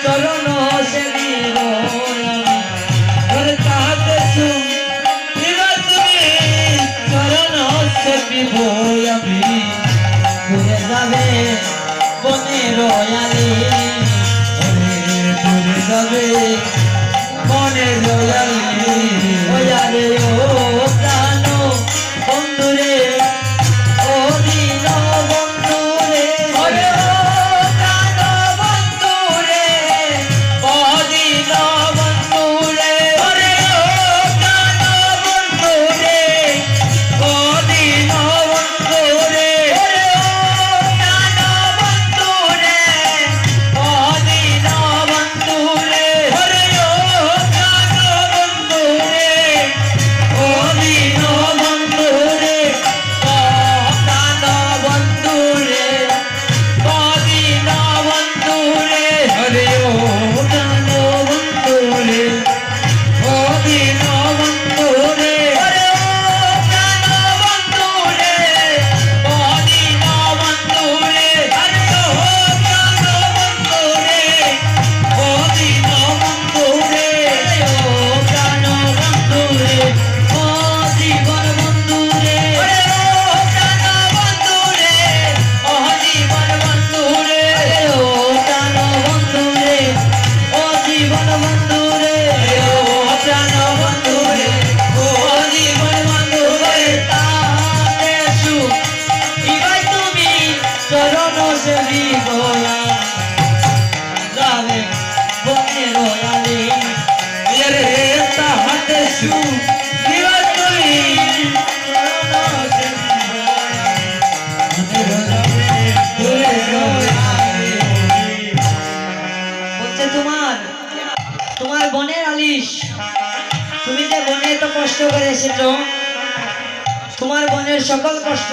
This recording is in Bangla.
চরণ সেবিব তাহাতে তুমি চরণ সেবিব আমি ঘুরে যাবে বনের আলি ঘুরে যাবে বনের আলি ওয়ারে ও প্রাণ বন্ধুরে ও দিন বন্ধুরে ওরে ও প্রাণ বন্ধুরে ও দিন বন্ধুরে ওরে ও প্রাণ বন্ধুরে ও দিন বন্ধুরে ওরে ও প্রাণ বন্ধুরে ও দিন বন্ধুরে ওরে ও প্রাণ বন্ধুরে ও দিন বন্ধুরে হরে ও প্রাণ বন্ধুরে ও দিন বন্ধুরে হরে ও প্রাণ বন্ধুরে ও দিন বন্ধুরে হরে ও প্রাণ বন্ধুরে ও দিন বন্ধুরে ও প্রাণ বন্ধুরে ও জীবন বন্ধুরে হরে ও প্রাণ বন্ধুরে ও জীবন বন্ধুরে ও প্রাণ বন্ধুরে ও জীবন বন্ধুরে ও প্রাণ বন্ধুরে ও জীবন বন্ধুরে তাতে সুখ ইবাই তুমি চরণ সেবিব যাবে বনের আলি রে তাহাতে সুখ ইবাই তুমি চরণ সেবিব হচ্ছে তোমার বনের আলিশ তুমি যে বনে এত কষ্ট করে এসেছো তোমার বনের সকল কষ্ট